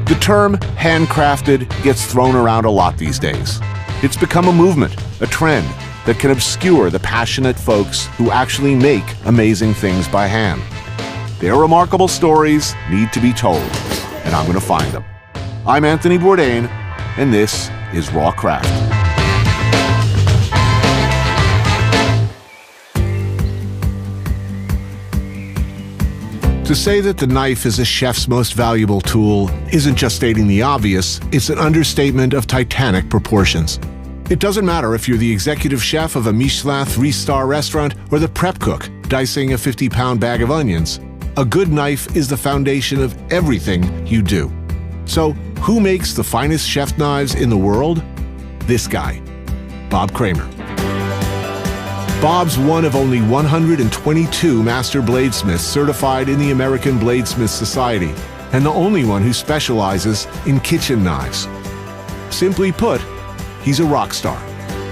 The term handcrafted gets thrown around a lot these days. It's become a movement, a trend, that can obscure the passionate folks who actually make amazing things by hand. Their remarkable stories need to be told, and I'm going to find them. I'm Anthony Bourdain, and this is Raw Craft. To say that the knife is a chef's most valuable tool isn't just stating the obvious, it's an understatement of titanic proportions. It doesn't matter if you're the executive chef of a Michelin 3-star restaurant or the prep cook dicing a 50-pound bag of onions. A good knife is the foundation of everything you do. So, who makes the finest chef knives in the world? This guy, Bob Kramer. Bob's one of only 122 master bladesmiths certified in the American Bladesmith Society, and the only one who specializes in kitchen knives. Simply put, he's a rock star,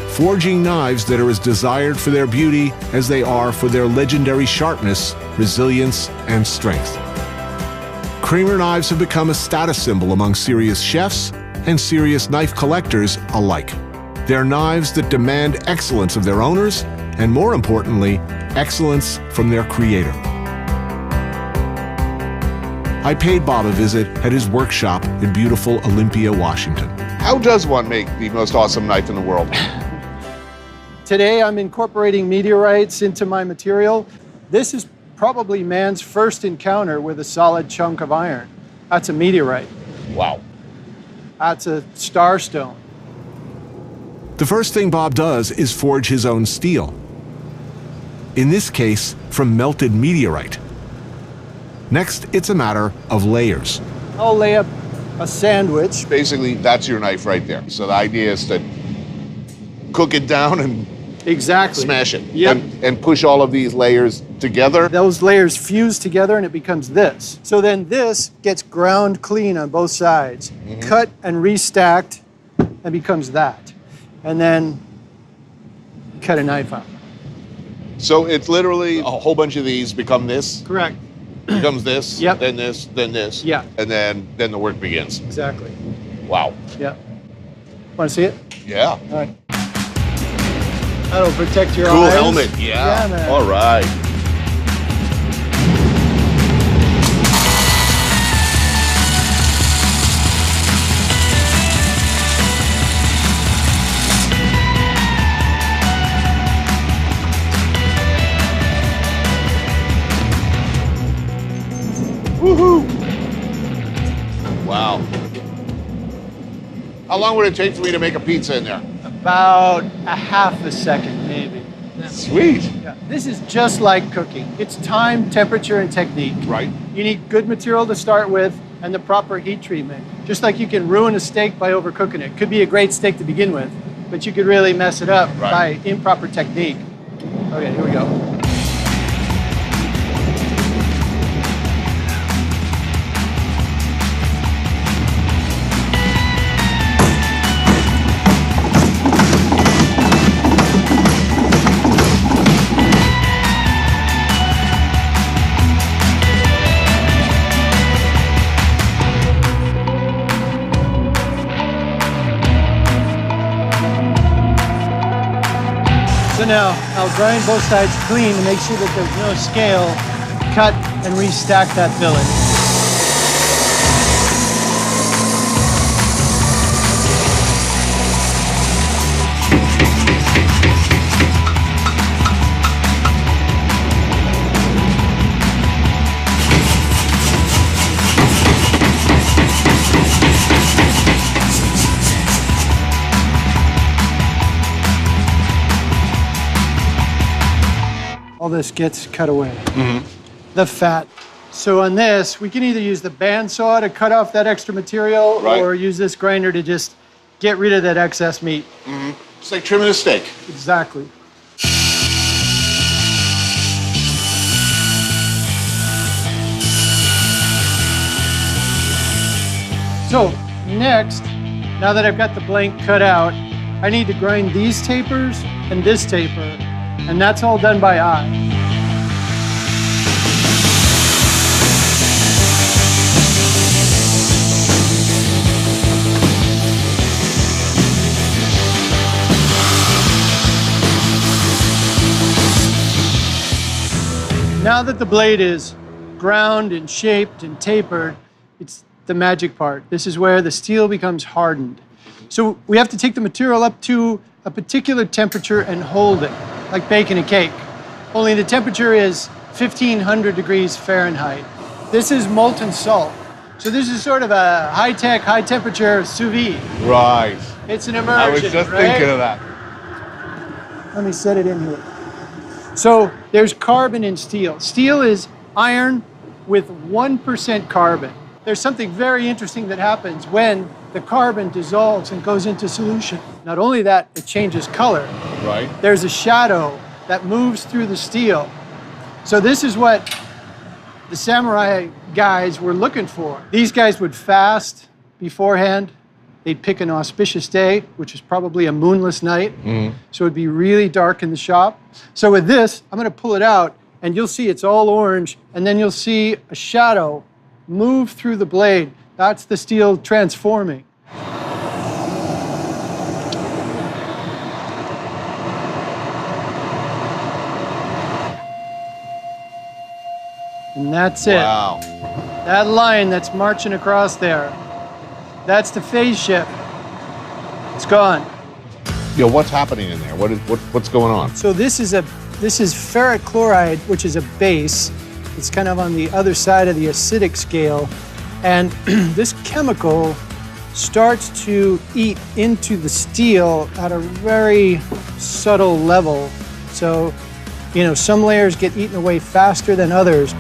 forging knives that are as desired for their beauty as they are for their legendary sharpness, resilience, and strength. Kramer knives have become a status symbol among serious chefs and serious knife collectors alike. They're knives that demand excellence of their owners, and more importantly, excellence from their creator. I paid Bob a visit at his workshop in beautiful Olympia, Washington. How does one make the most awesome knife in the world? Today I'm incorporating meteorites into my material. This is probably man's first encounter with a solid chunk of iron. That's a meteorite. Wow. That's a starstone. The first thing Bob does is forge his own steel. In this case, from melted meteorite. Next, it's a matter of layers. I'll lay up a sandwich. Basically, that's your knife right there. So the idea is to cook it down and Exactly. smash it. Yep. And push all of these layers together. Those layers fuse together and it becomes this. So then this gets ground clean on both sides, cut and restacked, and becomes that. And then cut a knife out. So it's literally a whole bunch of these become this, Correct. becomes this, Yep. then this, then this, Yeah. and then the work begins. Exactly. Wow. Yeah. Want to see it? Yeah. All right. That'll protect your Cool eyes. helmet. Yeah. man. All right. Woohoo! Wow. How long would it take for me to make a pizza in there? About a half a second, maybe. Sweet. Yeah. This is just like cooking. It's time, temperature, and technique. Right. You need good material to start with and the proper heat treatment. Just like you can ruin a steak by overcooking it. Could be a great steak to begin with, but you could really mess it up by improper technique. Okay, here we go. So now I'll grind both sides clean to make sure that there's no scale. Cut and restack that billet. All this gets cut away. The fat. So on this, we can either use the bandsaw to cut off that extra material or use this grinder to just get rid of that excess meat. It's like trimming a steak. Exactly. So next, now that I've got the blank cut out, I need to grind these tapers and this taper, and that's all done by eye. Now that the blade is ground and shaped and tapered, it's the magic part. This is where the steel becomes hardened. So we have to take the material up to a particular temperature and hold it, like baking a cake. Only the temperature is 1,500 degrees Fahrenheit. This is molten salt. So this is sort of a high-tech, high-temperature sous vide. Right. It's an immersion, I was just right? thinking of that. Let me set it in here. So there's carbon in steel. Steel is iron with 1% carbon. There's something very interesting that happens when the carbon dissolves and goes into solution. Not only that, it changes color. Right. There's a shadow that moves through the steel. So this is what the samurai guys were looking for. These guys would fast beforehand. They'd pick an auspicious day, which is probably a moonless night. So it'd be really dark in the shop. So with this, I'm gonna pull it out and you'll see it's all orange, and then you'll see a shadow move through the blade. That's the steel transforming. And that's it. Wow. That line that's marching across there, that's the phase shift. It's gone. Yeah, what's happening in there? What's going on? So this is ferric chloride, which is a base. It's kind of on the other side of the acidic scale. And this chemical starts to eat into the steel at a very subtle level. So, you know, some layers get eaten away faster than others.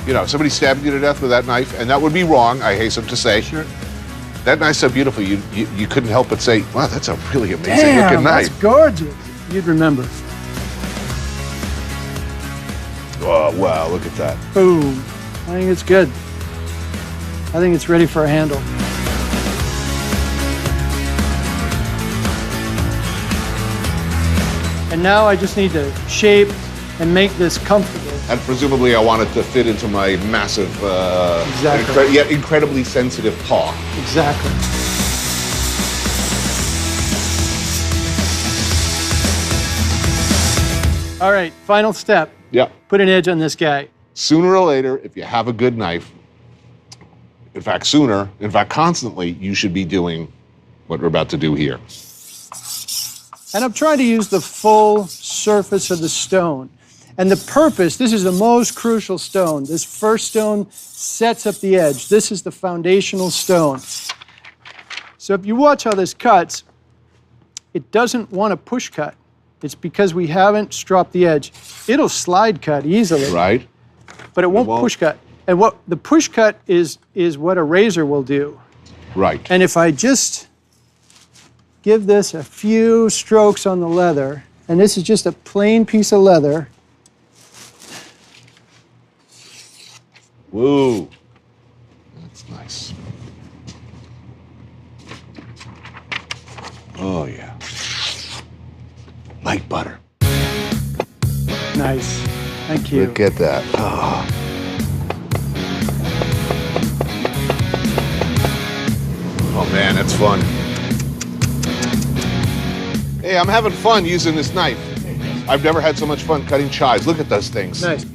You know, if somebody stabbed you to death with that knife, and that would be wrong, I hasten to say. Sure. That knife's so beautiful, you couldn't help but say, wow, that's a really amazing looking knife. That's gorgeous. You'd remember. Oh, wow, look at that. Boom. I think it's good. I think it's ready for a handle. And now I just need to shape and make this comfortable. And presumably I want it to fit into my massive, Exactly. yet incredibly sensitive paw. Exactly. All right, final step. Yeah. Put an edge on this guy. Sooner or later, if you have a good knife, in fact, sooner, in fact, constantly, you should be doing what we're about to do here. And I'm trying to use the full surface of the stone. And the purpose, this is the most crucial stone. This first stone sets up the edge. This is the foundational stone. So if you watch how this cuts, it doesn't want to push cut. It's because we haven't stropped the edge. It'll slide cut easily. Right. But it won't push cut. And what the push cut is what a razor will do. Right. And if I just give this a few strokes on the leather, and this is just a plain piece of leather. Whoa. That's nice. Oh, yeah. Like butter. Nice. Thank you. Look at that. Oh. Oh, man, that's fun. Hey, I'm having fun using this knife. I've never had so much fun cutting chives. Look at those things. Nice.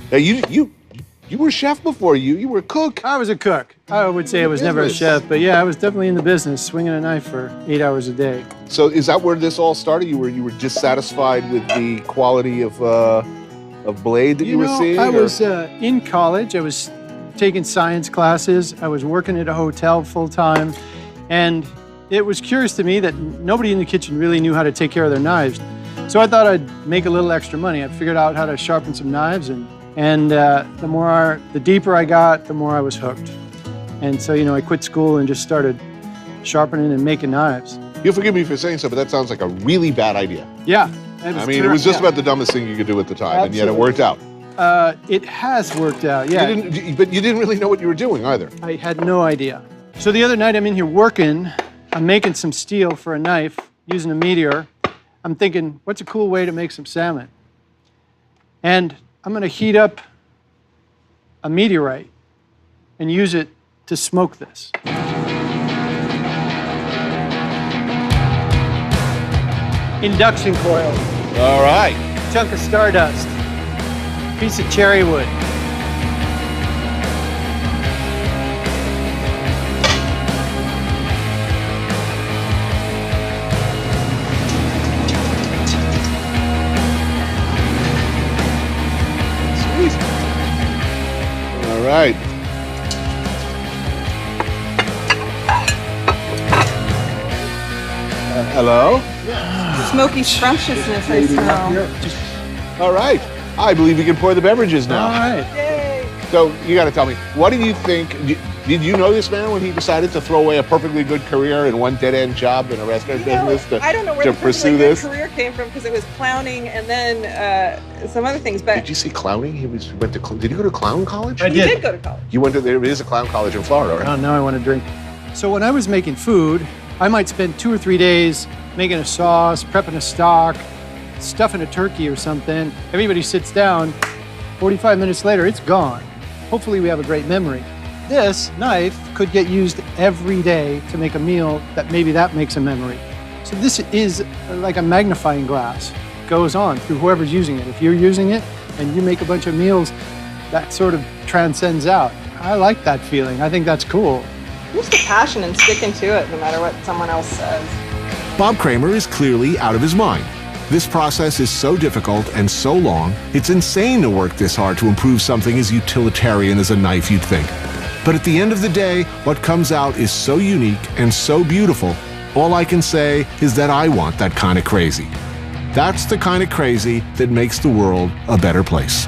Hey, you were a chef before. You were a cook. I was a cook. I would say I was never a chef, but yeah, I was definitely in the business, swinging a knife for 8 hours a day. So is that where this all started? You were dissatisfied with the quality of blade that you were seeing? I was in college. I was taking science classes. I was working at a hotel full time, and it was curious to me that nobody in the kitchen really knew how to take care of their knives. So I thought I'd make a little extra money. I figured out how to sharpen some knives, and the deeper I got, the more I was hooked. And so, I quit school and just started sharpening and making knives. You'll forgive me for saying so, but that sounds like a really bad idea. Yeah. It was just about the dumbest thing you could do at the time, Absolutely. and yet it worked out. It has worked out, yeah. But you didn't really know what you were doing either. I had no idea. So the other night I'm in here working, I'm making some steel for a knife using a meteor. I'm thinking, what's a cool way to make some salmon? And I'm gonna heat up a meteorite and use it to smoke this. Induction coil. All right. Chunk of stardust. piece of cherry wood. Sweet. All right. Hello? Smoky scrumptiousness, I smell. All right. I believe we can pour the beverages now. All right. Yay! So you got to tell me, what did you think? Did you know this man when he decided to throw away a perfectly good career in one dead-end job in a restaurant business I don't know where to the pursue perfectly good this? career came from because it was clowning and then some other things. But Did you see clowning? Went to. Did you go to clown college? I he did. did go to college. You went to. There is a clown college in Florida, right? Oh, now I want to drink. So when I was making food, I might spend 2 or 3 days making a sauce, prepping a stock, stuffing a turkey or something. Everybody sits down. 45 minutes later, it's gone. Hopefully we have a great memory. This knife could get used every day to make a meal that maybe that makes a memory. So this is like a magnifying glass. It goes on through whoever's using it. If you're using it and you make a bunch of meals, that sort of transcends out. I like that feeling. I think that's cool. Just the passion and sticking to it no matter what someone else says. Bob Kramer is clearly out of his mind. This process is so difficult and so long, it's insane to work this hard to improve something as utilitarian as a knife, you'd think. But at the end of the day, what comes out is so unique and so beautiful, all I can say is that I want that kind of crazy. That's the kind of crazy that makes the world a better place.